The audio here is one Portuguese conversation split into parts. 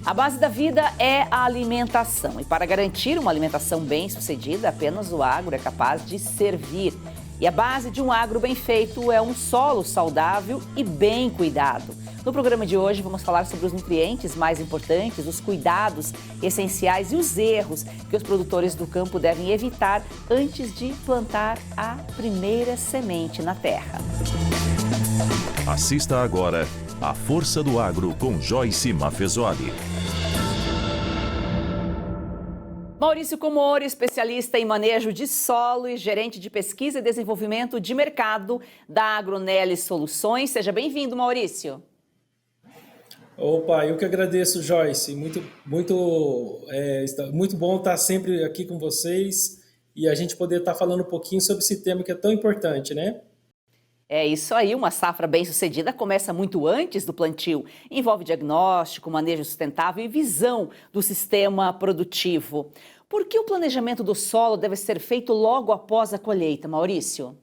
A base da vida é a alimentação. E para garantir uma alimentação bem-sucedida, apenas o agro é capaz de servir. E a base de um agro bem feito é um solo saudável e bem cuidado. No programa de hoje vamos falar sobre os nutrientes mais importantes, os cuidados essenciais e os erros que os produtores do campo devem evitar antes de plantar a primeira semente na terra. Assista agora A Força do Agro com Joyce Maffezoli. Maurício Comori, especialista em manejo de solo e gerente de pesquisa e desenvolvimento de mercado da Agroneli Soluções. Seja bem-vindo, Maurício. Opa, eu que agradeço, Joyce. Muito bom estar sempre aqui com vocês e a gente poder estar falando um pouquinho sobre esse tema que é tão importante, né? É isso aí, uma safra bem-sucedida começa muito antes do plantio. Envolve diagnóstico, manejo sustentável e visão do sistema produtivo. Por que o planejamento do solo deve ser feito logo após a colheita, Maurício?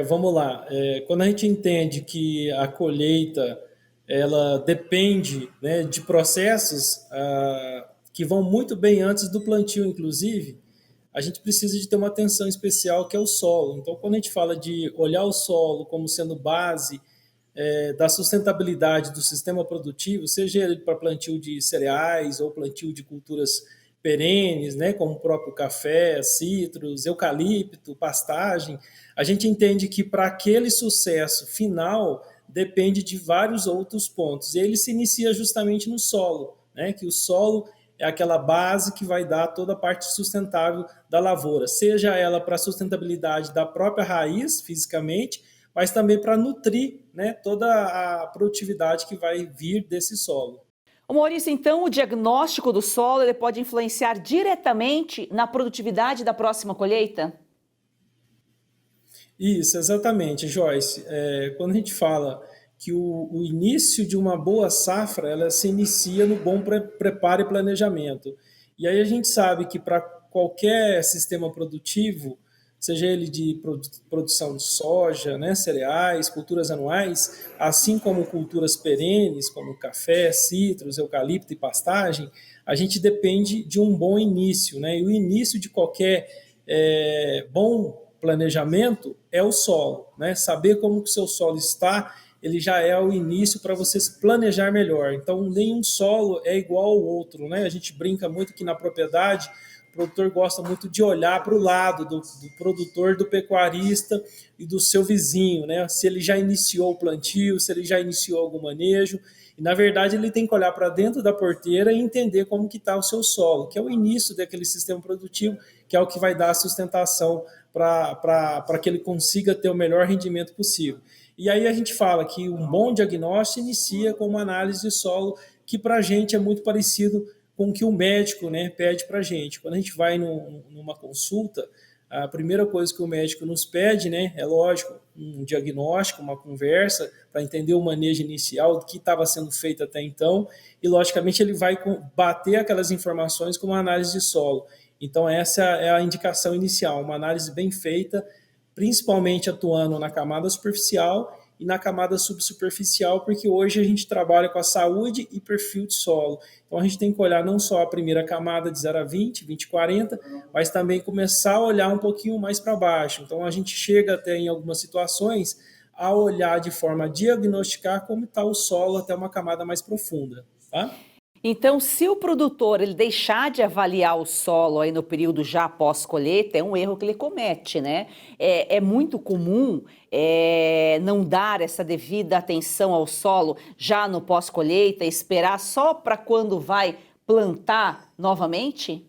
Vamos lá. Quando a gente entende que a colheita ela depende, né, de processos que vão muito bem antes do plantio, inclusive, a gente precisa de ter uma atenção especial que é o solo. Então, quando a gente fala de olhar o solo como sendo base da sustentabilidade do sistema produtivo, seja ele para plantio de cereais ou plantio de culturas perenes, né, como o próprio café, citros, eucalipto, pastagem, a gente entende que para aquele sucesso final depende de vários outros pontos. E ele se inicia justamente no solo, né, que o solo é aquela base que vai dar toda a parte sustentável da lavoura, seja ela para a sustentabilidade da própria raiz, fisicamente, mas também para nutrir, né, toda a produtividade que vai vir desse solo. Ô Maurício, então o diagnóstico do solo ele pode influenciar diretamente na produtividade da próxima colheita? Isso, exatamente, Joyce. Quando a gente fala que o início de uma boa safra, ela se inicia no bom preparo e planejamento. E aí a gente sabe que para qualquer sistema produtivo, seja ele de produção de soja, né, cereais, culturas anuais, assim como culturas perenes, como café, citros, eucalipto e pastagem, a gente depende de um bom início, né? E o início de qualquer bom planejamento é o solo, né? Saber como que o seu solo está, ele já é o início para você se planejar melhor. Então, nenhum solo é igual ao outro, né? A gente brinca muito que na propriedade o produtor gosta muito de olhar para o lado do produtor, do pecuarista e do seu vizinho, né? Se ele já iniciou o plantio, se ele já iniciou algum manejo. E, na verdade, ele tem que olhar para dentro da porteira e entender como que está o seu solo, que é o início daquele sistema produtivo, que é o que vai dar a sustentação para que ele consiga ter o melhor rendimento possível. E aí a gente fala que um bom diagnóstico inicia com uma análise de solo que para a gente é muito parecido com o que o médico, né, pede para a gente. Quando a gente vai numa consulta, a primeira coisa que o médico nos pede, né, é lógico, um diagnóstico, uma conversa, para entender o manejo inicial do que estava sendo feito até então, e logicamente ele vai bater aquelas informações com uma análise de solo. Então essa é a indicação inicial, uma análise bem feita, principalmente atuando na camada superficial e na camada subsuperficial, porque hoje a gente trabalha com a saúde e perfil de solo. Então a gente tem que olhar não só a primeira camada de 0 a 20, 20 e 40, mas também começar a olhar um pouquinho mais para baixo. Então a gente chega até em algumas situações a olhar de forma a diagnosticar como está o solo até uma camada mais profunda, tá? Então, se o produtor ele deixar de avaliar o solo aí no período já após colheita, é um erro que ele comete, né? É muito comum não dar essa devida atenção ao solo já no pós-colheita, esperar só para quando vai plantar novamente?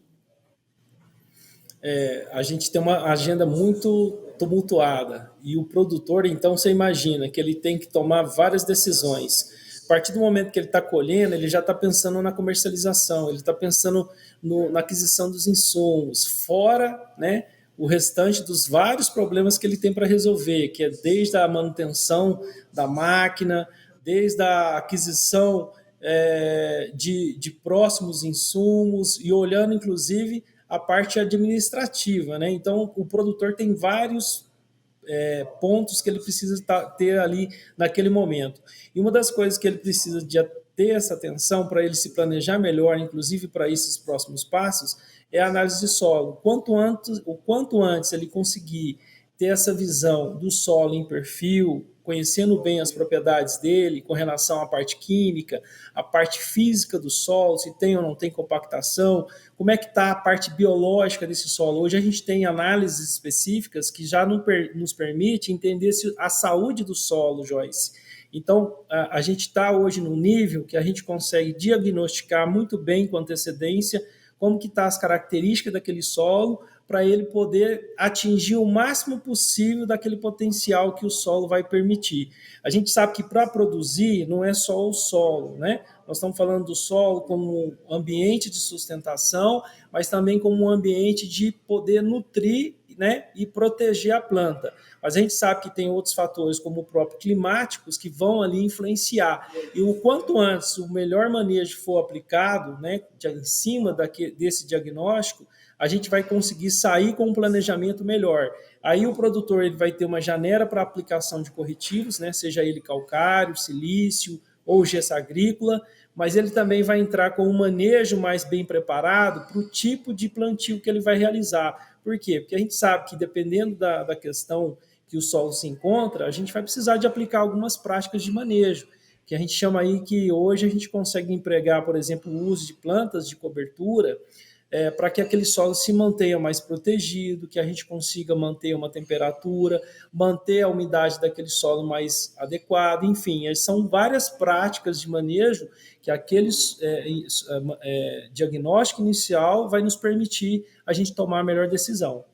A gente tem uma agenda muito tumultuada e o produtor, então, você imagina que ele tem que tomar várias decisões. A partir do momento que ele está colhendo, ele já está pensando na comercialização, ele está pensando na aquisição dos insumos, fora, né, o restante dos vários problemas que ele tem para resolver, que é desde a manutenção da máquina, desde a aquisição de próximos insumos e olhando, inclusive, a parte administrativa, né? Então, o produtor tem vários pontos que ele precisa ter ali naquele momento. E uma das coisas que ele precisa de ter essa atenção para ele se planejar melhor, inclusive para esses próximos passos, é a análise de solo. O quanto antes ele conseguir ter essa visão do solo em perfil, conhecendo bem as propriedades dele com relação à parte química, a parte física do solo, se tem ou não tem compactação, como é que está a parte biológica desse solo. Hoje a gente tem análises específicas que já nos permite entender a saúde do solo, Joyce. Então, a gente está hoje num nível que a gente consegue diagnosticar muito bem com antecedência como que está as características daquele solo, para ele poder atingir o máximo possível daquele potencial que o solo vai permitir. A gente sabe que para produzir não é só o solo, né? Nós estamos falando do solo como um ambiente de sustentação, mas também como um ambiente de poder nutrir, né, e proteger a planta. Mas a gente sabe que tem outros fatores, como o próprio climáticos, que vão ali influenciar. E o quanto antes o melhor manejo for aplicado, né, em cima desse diagnóstico, a gente vai conseguir sair com um planejamento melhor. Aí o produtor ele vai ter uma janela para aplicação de corretivos, né, seja ele calcário, silício ou gesso agrícola, mas ele também vai entrar com um manejo mais bem preparado para o tipo de plantio que ele vai realizar. Por quê? Porque a gente sabe que dependendo da questão que o solo se encontra, a gente vai precisar de aplicar algumas práticas de manejo, que a gente chama aí que hoje a gente consegue empregar, por exemplo, o uso de plantas de cobertura, para que aquele solo se mantenha mais protegido, que a gente consiga manter uma temperatura, manter a umidade daquele solo mais adequada, enfim, são várias práticas de manejo que aquele diagnóstico inicial vai nos permitir a gente tomar a melhor decisão.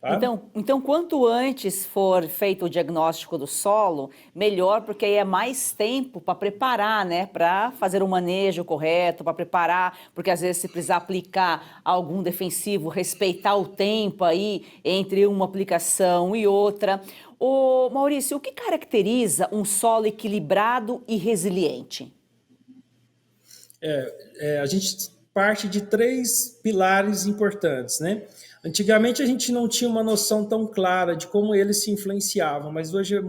Tá? Então, quanto antes for feito o diagnóstico do solo, melhor, porque aí é mais tempo para preparar, né? Para fazer o manejo correto, para preparar, porque às vezes se precisar aplicar algum defensivo, respeitar o tempo aí entre uma aplicação e outra. Ô, Maurício, o que caracteriza um solo equilibrado e resiliente? A gente parte de 3 pilares importantes, né? Antigamente a gente não tinha uma noção tão clara de como eles se influenciavam, mas hoje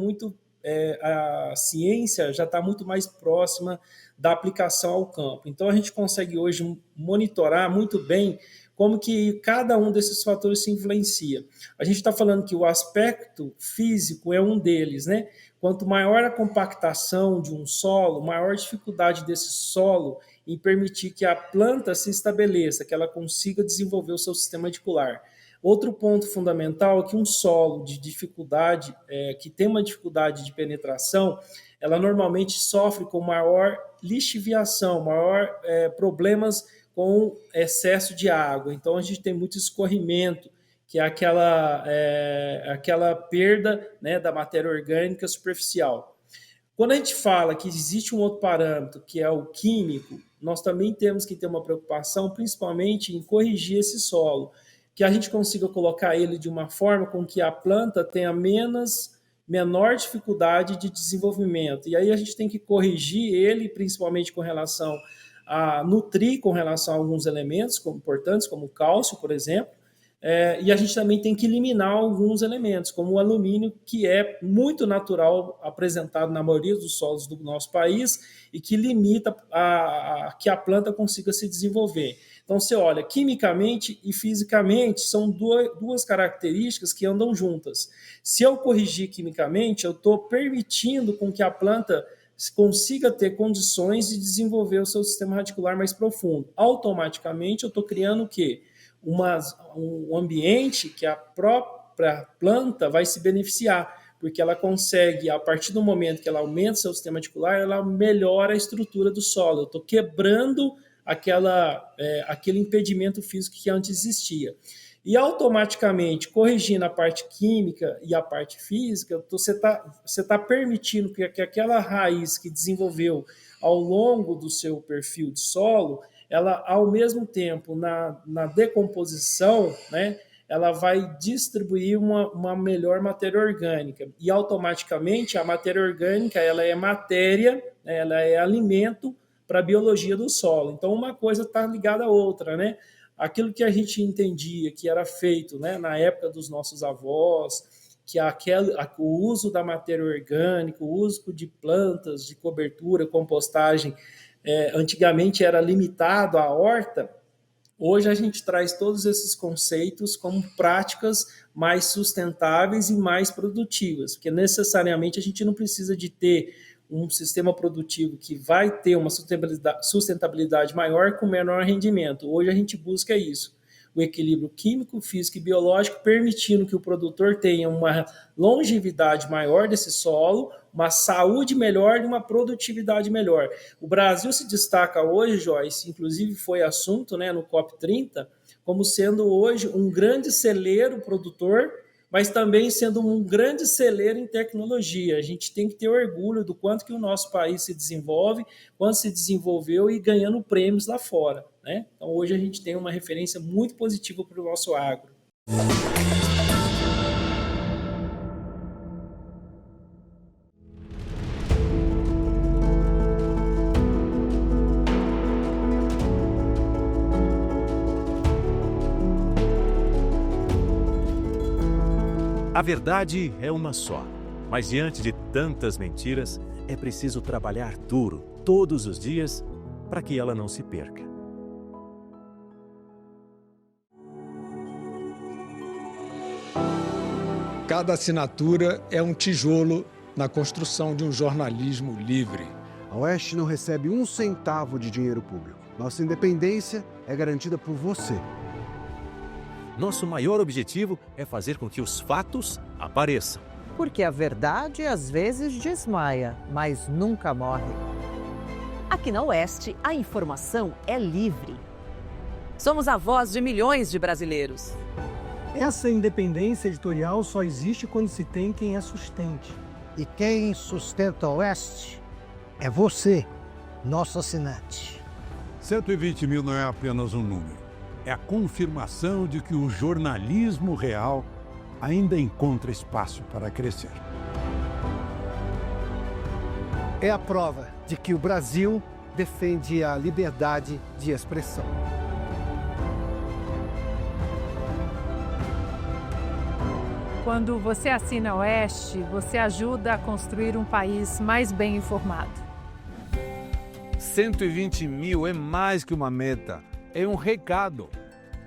a ciência já está muito mais próxima da aplicação ao campo. Então a gente consegue hoje monitorar muito bem como que cada um desses fatores se influencia. A gente está falando que o aspecto físico é um deles, né? Quanto maior a compactação de um solo, maior a dificuldade desse solo em permitir que a planta se estabeleça, que ela consiga desenvolver o seu sistema radicular. Outro ponto fundamental é que um solo de dificuldade, que tem uma dificuldade de penetração, ela normalmente sofre com maior lixiviação, maior problemas com excesso de água. Então, a gente tem muito escorrimento, que é aquela perda, né, da matéria orgânica superficial. Quando a gente fala que existe um outro parâmetro, que é o químico, nós também temos que ter uma preocupação, principalmente em corrigir esse solo, que a gente consiga colocar ele de uma forma com que a planta tenha menor dificuldade de desenvolvimento. E aí a gente tem que corrigir ele, principalmente com relação a nutrir, com relação a alguns elementos importantes, como o cálcio, por exemplo, e a gente também tem que eliminar alguns elementos, como o alumínio, que é muito natural, apresentado na maioria dos solos do nosso país e que limita que a planta consiga se desenvolver. Então, você olha, quimicamente e fisicamente, são duas características que andam juntas. Se eu corrigir quimicamente, eu estou permitindo com que a planta consiga ter condições de desenvolver o seu sistema radicular mais profundo. Automaticamente, eu estou criando o quê? Um ambiente que a própria planta vai se beneficiar, porque ela consegue, a partir do momento que ela aumenta seu sistema radicular, ela melhora a estrutura do solo. Eu estou quebrando aquele impedimento físico que antes existia. E automaticamente, corrigindo a parte química e a parte física, você tá permitindo que aquela raiz que desenvolveu ao longo do seu perfil de solo, ela, ao mesmo tempo, na decomposição, né, ela vai distribuir uma melhor matéria orgânica. E, automaticamente, a matéria orgânica ela é matéria, né, ela é alimento para a biologia do solo. Então, uma coisa está ligada à outra, né? Aquilo que a gente entendia que era feito, né, na época dos nossos avós, que o uso da matéria orgânica, o uso de plantas, de cobertura, compostagem, antigamente era limitado à horta, hoje a gente traz todos esses conceitos como práticas mais sustentáveis e mais produtivas, porque necessariamente a gente não precisa de ter um sistema produtivo que vai ter uma sustentabilidade maior com menor rendimento. Hoje a gente busca isso, o equilíbrio químico, físico e biológico, permitindo que o produtor tenha uma longevidade maior desse solo, uma saúde melhor e uma produtividade melhor. O Brasil se destaca hoje, Joyce, inclusive foi assunto, né, no COP30, como sendo hoje um grande celeiro produtor, mas também sendo um grande celeiro em tecnologia. A gente tem que ter orgulho do quanto que o nosso país se desenvolve, quanto se desenvolveu e ganhando prêmios lá fora, né? Então, hoje a gente tem uma referência muito positiva para o nosso agro. A verdade é uma só, mas diante de tantas mentiras, é preciso trabalhar duro, todos os dias, para que ela não se perca. Cada assinatura é um tijolo na construção de um jornalismo livre. A Oeste não recebe um centavo de dinheiro público. Nossa independência é garantida por você. Nosso maior objetivo é fazer com que os fatos apareçam. Porque a verdade às vezes desmaia, mas nunca morre. Aqui na Oeste, a informação é livre. Somos a voz de milhões de brasileiros. Essa independência editorial só existe quando se tem quem a sustente. E quem sustenta a Oeste é você, nosso assinante. 120 mil não é apenas um número. É a confirmação de que o jornalismo real ainda encontra espaço para crescer. É a prova de que o Brasil defende a liberdade de expressão. Quando você assina a Oeste, você ajuda a construir um país mais bem informado. 120 mil é mais que uma meta. É um recado.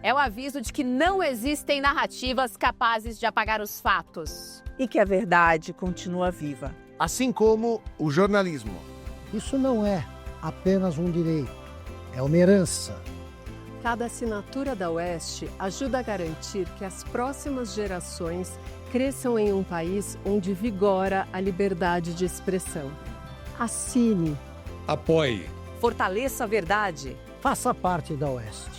É o aviso de que não existem narrativas capazes de apagar os fatos. E que a verdade continua viva. Assim como o jornalismo. Isso não é apenas um direito, é uma herança. Cada assinatura da Oeste ajuda a garantir que as próximas gerações cresçam em um país onde vigora a liberdade de expressão. Assine. Apoie. Fortaleça a verdade. Faça parte da Oeste.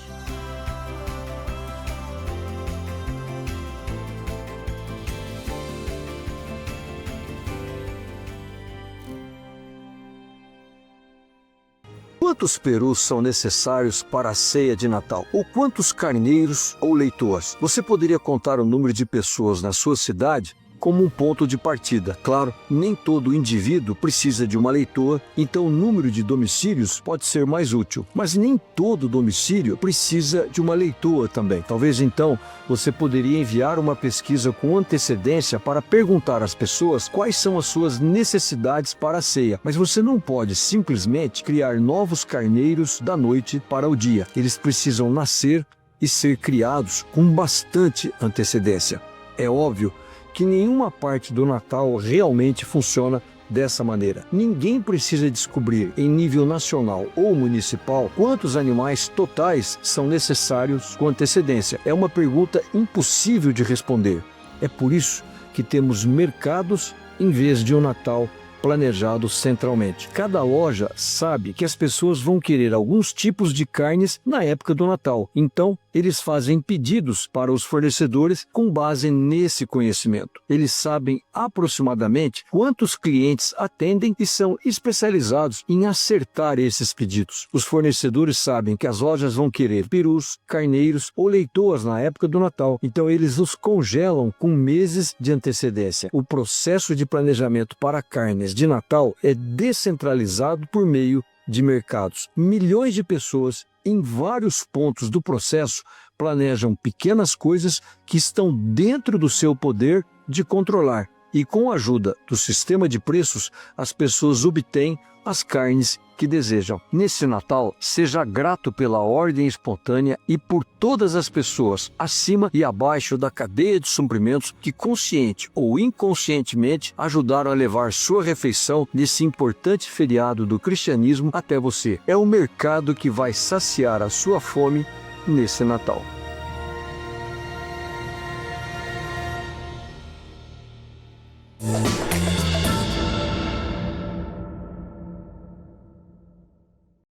Quantos perus são necessários para a ceia de Natal? Ou quantos carneiros ou leitões? Você poderia contar o número de pessoas na sua cidade como um ponto de partida. Claro, nem todo indivíduo precisa de uma leitoa, então o número de domicílios pode ser mais útil. Mas nem todo domicílio precisa de uma leitoa também. Talvez então você poderia enviar uma pesquisa com antecedência para perguntar às pessoas quais são as suas necessidades para a ceia. Mas você não pode simplesmente criar novos carneiros da noite para o dia. Eles precisam nascer e ser criados com bastante antecedência. É óbvio que nenhuma parte do Natal realmente funciona dessa maneira. Ninguém precisa descobrir, em nível nacional ou municipal, quantos animais totais são necessários com antecedência. É uma pergunta impossível de responder. É por isso que temos mercados em vez de um Natal planejado centralmente. Cada loja sabe que as pessoas vão querer alguns tipos de carnes na época do Natal. Então, eles fazem pedidos para os fornecedores com base nesse conhecimento. Eles sabem aproximadamente quantos clientes atendem e são especializados em acertar esses pedidos. Os fornecedores sabem que as lojas vão querer perus, carneiros ou leitoas na época do Natal. Então, eles os congelam com meses de antecedência. O processo de planejamento para carnes de Natal é descentralizado por meio de mercados. Milhões de pessoas em vários pontos do processo planejam pequenas coisas que estão dentro do seu poder de controlar. E com a ajuda do sistema de preços, as pessoas obtêm as carnes que desejam. Nesse Natal, seja grato pela ordem espontânea e por todas as pessoas acima e abaixo da cadeia de suprimentos que consciente ou inconscientemente ajudaram a levar sua refeição nesse importante feriado do cristianismo até você. É o mercado que vai saciar a sua fome nesse Natal.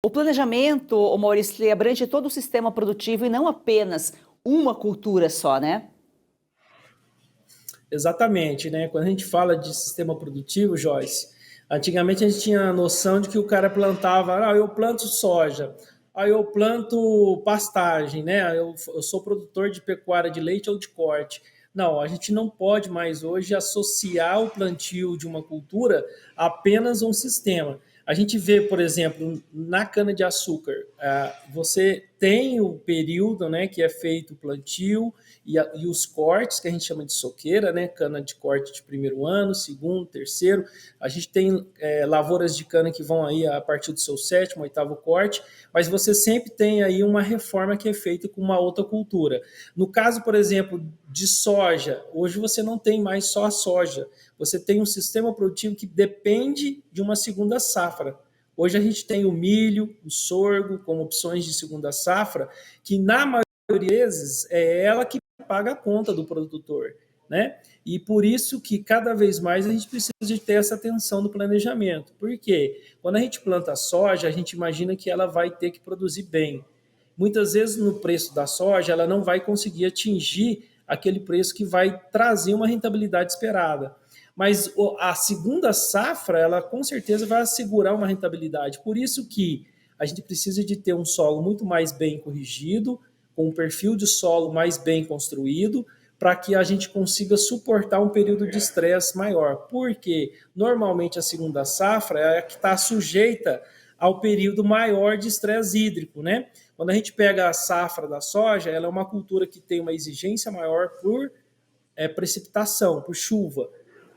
O planejamento, ô Maurício, ele abrange todo o sistema produtivo e não apenas uma cultura só, né? Exatamente, né? Quando a gente fala de sistema produtivo, Joyce, antigamente a gente tinha a noção de que o cara plantava, eu planto soja, eu planto pastagem, né? Eu sou produtor de pecuária de leite ou de corte. Não, a gente não pode mais hoje associar o plantio de uma cultura a apenas um sistema. A gente vê, por exemplo, na cana-de-açúcar, você tem o período, né, que é feito o plantio e os cortes, que a gente chama de soqueira, né, cana de corte de primeiro ano, segundo, terceiro. A gente tem lavouras de cana que vão aí a partir do seu 7º, 8º corte, mas você sempre tem aí uma reforma que é feita com uma outra cultura. No caso, por exemplo, de soja, hoje você não tem mais só a soja, você tem um sistema produtivo que depende de uma segunda safra. Hoje a gente tem o milho, o sorgo como opções de segunda safra, que na maioria das vezes é ela que paga a conta do produtor, né? E por isso que cada vez mais a gente precisa de ter essa atenção do planejamento. Por quê? Quando a gente planta soja, a gente imagina que ela vai ter que produzir bem. Muitas vezes no preço da soja ela não vai conseguir atingir aquele preço que vai trazer uma rentabilidade esperada. Mas a segunda safra, ela com certeza vai assegurar uma rentabilidade. Por isso que a gente precisa de ter um solo muito mais bem corrigido, com um perfil de solo mais bem construído, para que a gente consiga suportar um período de estresse maior. Porque normalmente a segunda safra é a que está sujeita ao período maior de estresse hídrico, né? Quando a gente pega a safra da soja, ela é uma cultura que tem uma exigência maior por precipitação, por chuva.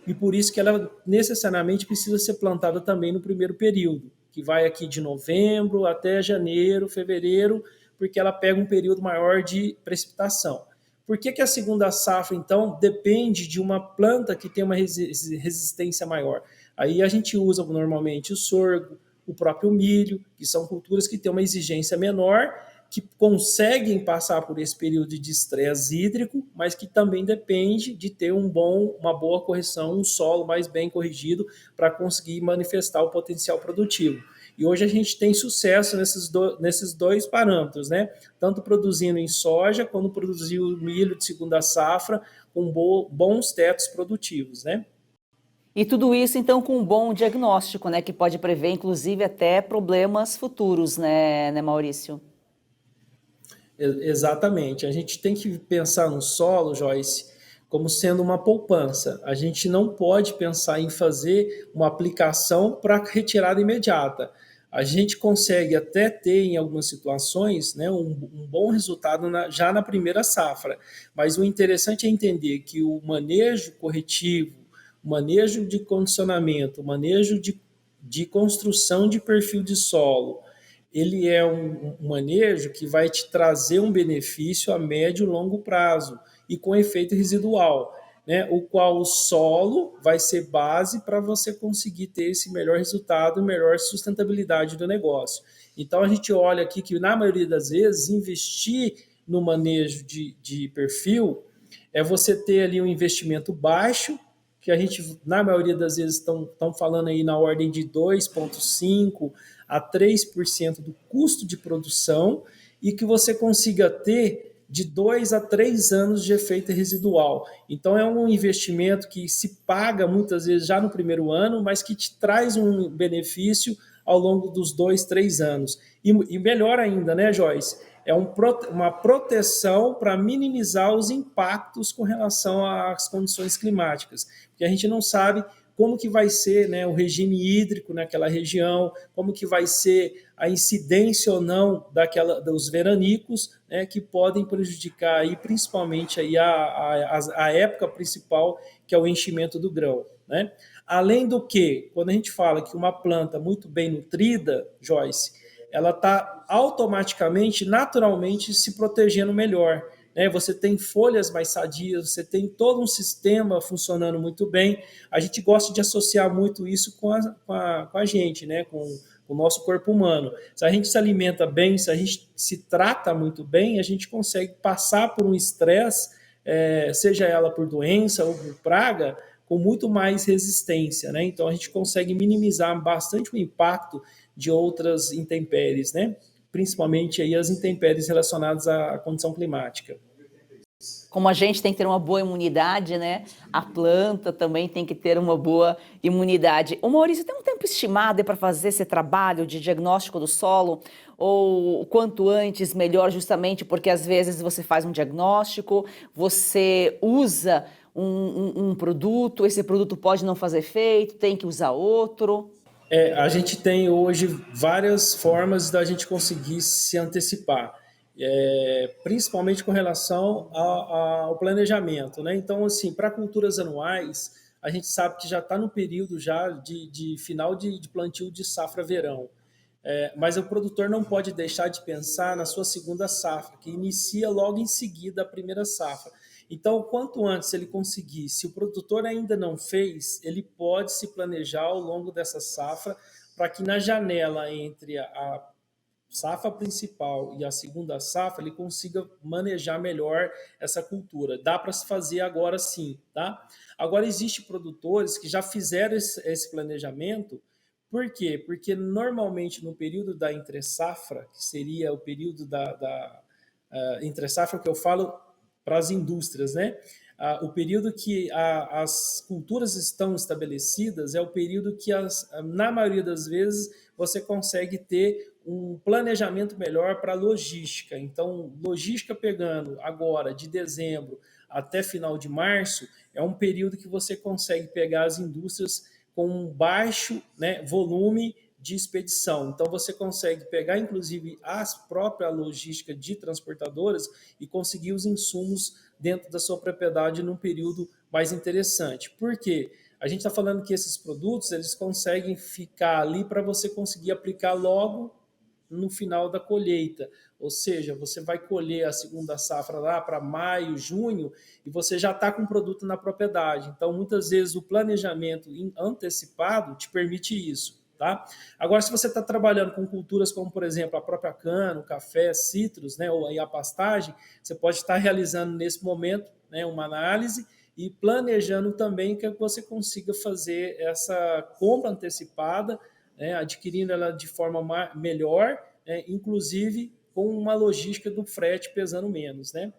E por isso que ela necessariamente precisa ser plantada também no primeiro período, que vai aqui de novembro até janeiro, fevereiro, porque ela pega um período maior de precipitação. Por que a segunda safra, então, depende de uma planta que tem uma resistência maior? Aí a gente usa normalmente o sorgo, o próprio milho, que são culturas que têm uma exigência menor, que conseguem passar por esse período de estresse hídrico, mas que também depende de ter uma boa correção, um solo mais bem corrigido para conseguir manifestar o potencial produtivo. E hoje a gente tem sucesso nesses dois parâmetros, né? Tanto produzindo em soja, quanto produzir o milho de segunda safra com bons tetos produtivos, né? E tudo isso, então, com um bom diagnóstico, né? Que pode prever, inclusive, até problemas futuros, né Maurício? Exatamente. A gente tem que pensar no solo, Joyce, como sendo uma poupança. A gente não pode pensar em fazer uma aplicação para retirada imediata. A gente consegue até ter, em algumas situações, né, um bom resultado já na primeira safra. Mas o interessante é entender que o manejo corretivo, o manejo de condicionamento, o manejo de construção de perfil de solo, ele é um manejo que vai te trazer um benefício a médio e longo prazo e com efeito residual, né? O qual o solo vai ser base para você conseguir ter esse melhor resultado e melhor sustentabilidade do negócio. Então a gente olha aqui que na maioria das vezes investir no manejo de perfil é você ter ali um investimento baixo, que a gente na maioria das vezes estão falando aí na ordem de 2,5% a 3% do custo de produção e que você consiga ter de 2 a 3 anos de efeito residual. Então é um investimento que se paga muitas vezes já no primeiro ano, mas que te traz um benefício ao longo dos 2, 3 anos. E melhor ainda, né, Joyce? É uma proteção para minimizar os impactos com relação às condições climáticas, porque a gente não sabe como que vai ser, né, o regime hídrico naquela região, como que vai ser a incidência ou não dos veranicos, né, que podem prejudicar aí, principalmente aí a época principal, que é o enchimento do grão, né? Além do que, quando a gente fala que uma planta muito bem nutrida, Joyce, ela está automaticamente, naturalmente, se protegendo melhor, né? Você tem folhas mais sadias, você tem todo um sistema funcionando muito bem. A gente gosta de associar muito isso com a gente, né? Com o nosso corpo humano. Se a gente se alimenta bem, se a gente se trata muito bem, a gente consegue passar por um estresse, seja ela por doença ou por praga, com muito mais resistência, né? Então a gente consegue minimizar bastante o impacto de outras intempéries, né? Principalmente aí as intempéries relacionadas à condição climática. Como a gente tem que ter uma boa imunidade, né? A planta também tem que ter uma boa imunidade. Ô Maurício, tem um tempo estimado para fazer esse trabalho de diagnóstico do solo? Ou quanto antes, melhor, justamente porque às vezes você faz um diagnóstico, você usa um produto, esse produto pode não fazer efeito, tem que usar outro? A gente tem hoje várias formas da gente conseguir se antecipar. Principalmente com relação ao planejamento, né? Então, assim, para culturas anuais, a gente sabe que já está no período já de final de plantio de safra verão. Mas o produtor não pode deixar de pensar na sua segunda safra, que inicia logo em seguida a primeira safra. Então, quanto antes ele conseguir, se o produtor ainda não fez, ele pode se planejar ao longo dessa safra para que na janela entre a safra principal e a segunda safra, ele consiga manejar melhor essa cultura. Dá para se fazer agora sim, tá? Agora, existem produtores que já fizeram esse planejamento. Por quê? Porque normalmente no período da entre-safra, que seria o período da entre-safra que eu falo para as indústrias, né? O período que as culturas estão estabelecidas é o período que, na maioria das vezes, você consegue ter um planejamento melhor para a logística. Então, logística pegando agora, de dezembro até final de março, é um período que você consegue pegar as indústrias com um baixo, né, volume de expedição. Então, você consegue pegar, inclusive, a própria logística de transportadoras e conseguir os insumos dentro da sua propriedade num período mais interessante. Por quê? A gente está falando que esses produtos, eles conseguem ficar ali para você conseguir aplicar logo no final da colheita. Ou seja, você vai colher a segunda safra lá para maio, junho, e você já está com o produto na propriedade. Então, muitas vezes, o planejamento antecipado te permite isso. Tá? Agora, se você está trabalhando com culturas como, por exemplo, a própria cana, o café, citros, né, ou aí a pastagem, você pode estar realizando nesse momento, né, uma análise e planejando também que você consiga fazer essa compra antecipada, né, adquirindo ela de forma melhor, né, inclusive com uma logística do frete pesando menos, né?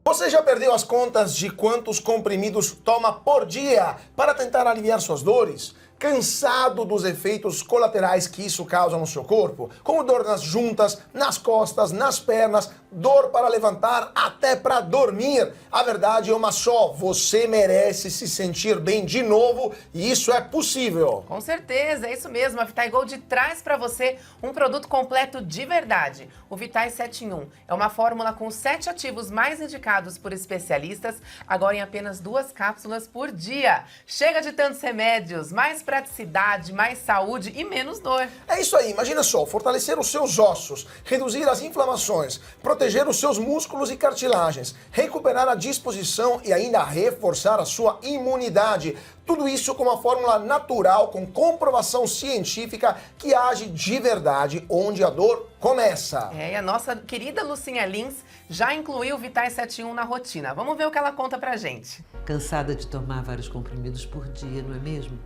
Você já perdeu as contas de quantos comprimidos toma por dia para tentar aliviar suas dores? Cansado dos efeitos colaterais que isso causa no seu corpo? Como dor nas juntas, nas costas, nas pernas, dor para levantar, até para dormir. A verdade é uma só, você merece se sentir bem de novo e isso é possível. Com certeza, é isso mesmo. A Vitae Gold traz para você um produto completo de verdade. O Vitae 7 em 1 é uma fórmula com 7 ativos mais indicados por especialistas, agora em apenas 2 cápsulas por dia. Chega de tantos remédios, mais praticidade, mais saúde e menos dor. É isso aí, imagina só, fortalecer os seus ossos, reduzir as inflamações, proteger os seus músculos e cartilagens, recuperar a disposição e ainda reforçar a sua imunidade. Tudo isso com uma fórmula natural, com comprovação científica que age de verdade onde a dor começa. E a nossa querida Lucinha Lins já incluiu o Vitae 7 em 1 na rotina. Vamos ver o que ela conta pra gente. Cansada de tomar vários comprimidos por dia, não é mesmo?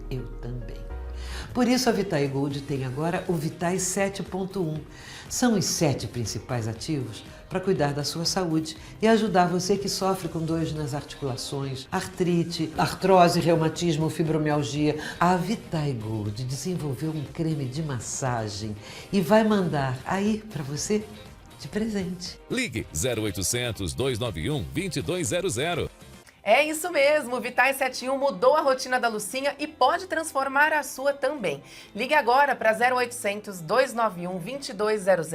Eu também. Por isso a Vitae Gold tem agora o Vitae 7.1. São os 7 principais ativos para cuidar da sua saúde e ajudar você que sofre com dores nas articulações, artrite, artrose, reumatismo, fibromialgia. A Vitae Gold desenvolveu um creme de massagem e vai mandar aí para você de presente. Ligue 0800 291 2200. É isso mesmo, o Vitais 71 mudou a rotina da Lucinha e pode transformar a sua também. Ligue agora para 0800 291 2200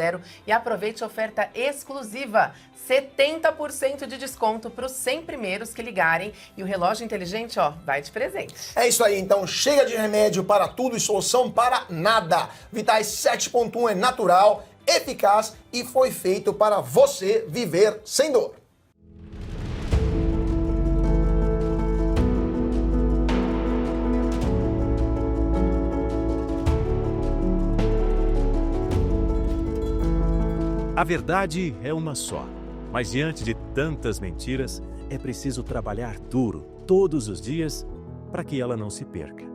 e aproveite a oferta exclusiva. 70% de desconto para os 100 primeiros que ligarem e o relógio inteligente, vai de presente. É isso aí, então chega de remédio para tudo e solução para nada. Vitais 7.1 é natural, eficaz e foi feito para você viver sem dor. A verdade é uma só, mas diante de tantas mentiras, é preciso trabalhar duro, todos os dias, para que ela não se perca.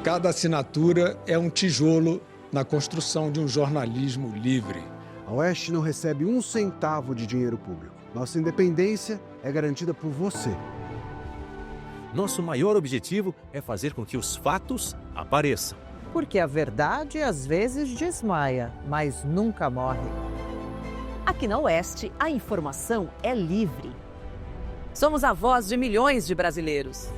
Cada assinatura é um tijolo na construção de um jornalismo livre. A Oeste não recebe um centavo de dinheiro público. Nossa independência é garantida por você. Nosso maior objetivo é fazer com que os fatos apareçam. Porque a verdade às vezes desmaia, mas nunca morre. Aqui na Oeste, a informação é livre. Somos a voz de milhões de brasileiros.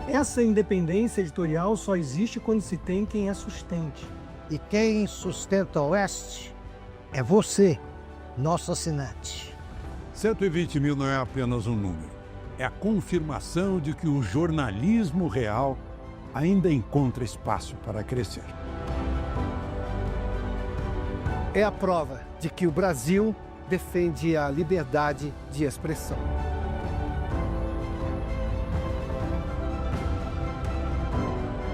Essa independência editorial só existe quando se tem quem a sustente. E quem sustenta a Oeste é você, nosso assinante. 120 mil não é apenas um número. É a confirmação de que o jornalismo real ainda encontra espaço para crescer. É a prova de que o Brasil defende a liberdade de expressão.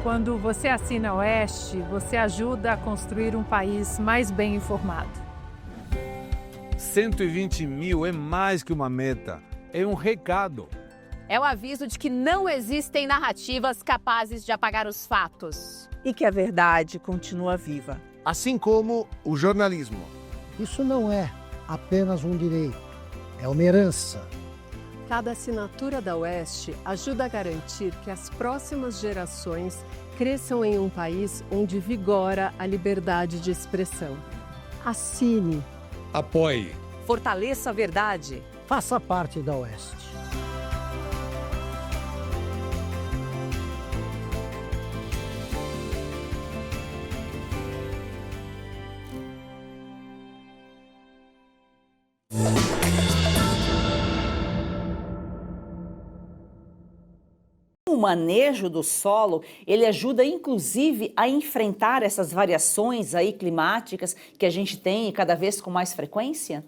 Quando você assina a Oeste, você ajuda a construir um país mais bem informado. 120 mil é mais que uma meta, é um recado. É o aviso de que não existem narrativas capazes de apagar os fatos. E que a verdade continua viva. Assim como o jornalismo. Isso não é apenas um direito, é uma herança. Cada assinatura da Oeste ajuda a garantir que as próximas gerações cresçam em um país onde vigora a liberdade de expressão. Assine. Apoie. Fortaleça a verdade. Faça parte da Oeste. O manejo do solo, ele ajuda inclusive a enfrentar essas variações aí climáticas que a gente tem cada vez com mais frequência?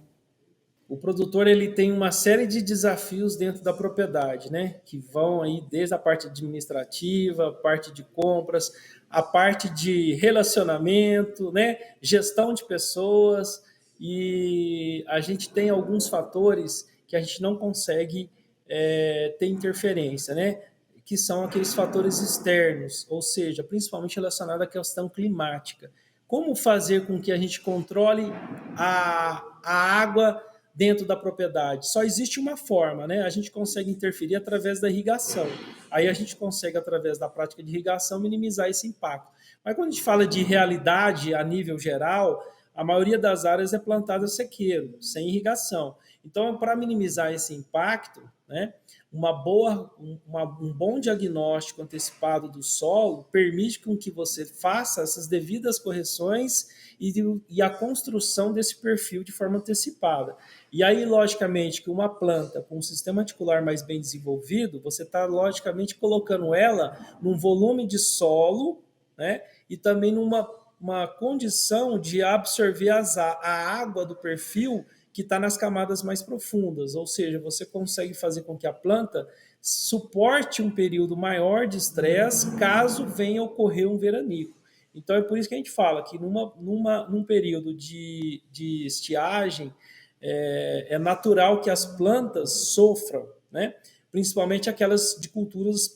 O produtor ele tem uma série de desafios dentro da propriedade, né? Que vão aí desde a parte administrativa, a parte de compras, a parte de relacionamento, né? Gestão de pessoas, e a gente tem alguns fatores que a gente não consegue ter interferência, né? Que são aqueles fatores externos, ou seja, principalmente relacionado à questão climática. Como fazer com que a gente controle a água dentro da propriedade? Só existe uma forma, né? A gente consegue interferir através da irrigação. Aí a gente consegue, através da prática de irrigação, minimizar esse impacto. Mas quando a gente fala de realidade a nível geral, a maioria das áreas é plantada sequeiro, sem irrigação. Então, para minimizar esse impacto, né, um bom diagnóstico antecipado do solo permite com que você faça essas devidas correções e a construção desse perfil de forma antecipada. E aí, logicamente, que uma planta com um sistema articular mais bem desenvolvido, você está, logicamente, colocando ela num volume de solo, né, e também numa condição de absorver a água do perfil que está nas camadas mais profundas, ou seja, você consegue fazer com que a planta suporte um período maior de estresse caso venha ocorrer um veranico. Então é por isso que a gente fala que num período de estiagem é natural que as plantas sofram, né? Principalmente aquelas de culturas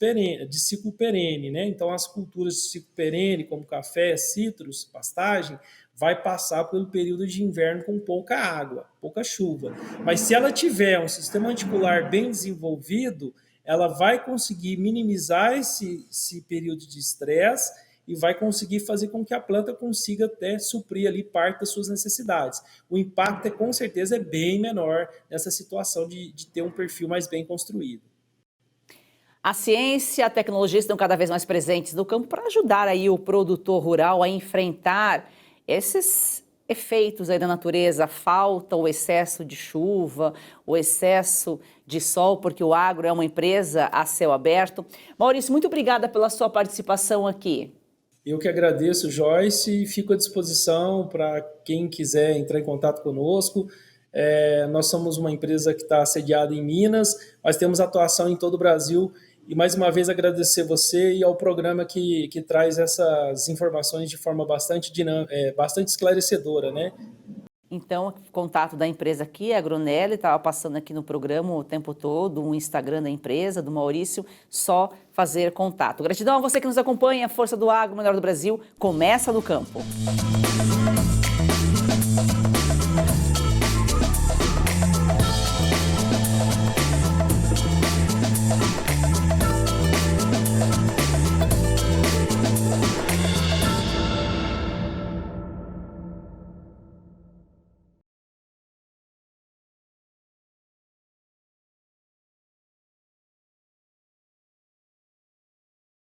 de ciclo perene, né? Então as culturas de ciclo perene, como café, citros, pastagem, vai passar pelo período de inverno com pouca água, pouca chuva. Mas se ela tiver um sistema articular bem desenvolvido, ela vai conseguir minimizar esse período de estresse e vai conseguir fazer com que a planta consiga até suprir ali parte das suas necessidades. O impacto, com certeza, é bem menor nessa situação de ter um perfil mais bem construído. A ciência e a tecnologia estão cada vez mais presentes no campo para ajudar aí o produtor rural a enfrentar esses efeitos aí da natureza, a falta, o excesso de chuva, o excesso de sol, porque o agro é uma empresa a céu aberto. Maurício, muito obrigada pela sua participação aqui. Eu que agradeço, Joyce, e fico à disposição para quem quiser entrar em contato conosco. Nós somos uma empresa que está sediada em Minas, mas temos atuação em todo o Brasil. E mais uma vez agradecer você e ao programa que traz essas informações de forma bastante esclarecedora, né? Então, o contato da empresa aqui, a Agronelli, estava passando aqui no programa o tempo todo, o Instagram da empresa, do Maurício, só fazer contato. Gratidão a você que nos acompanha, a Força do Agro, o melhor do Brasil, começa no campo.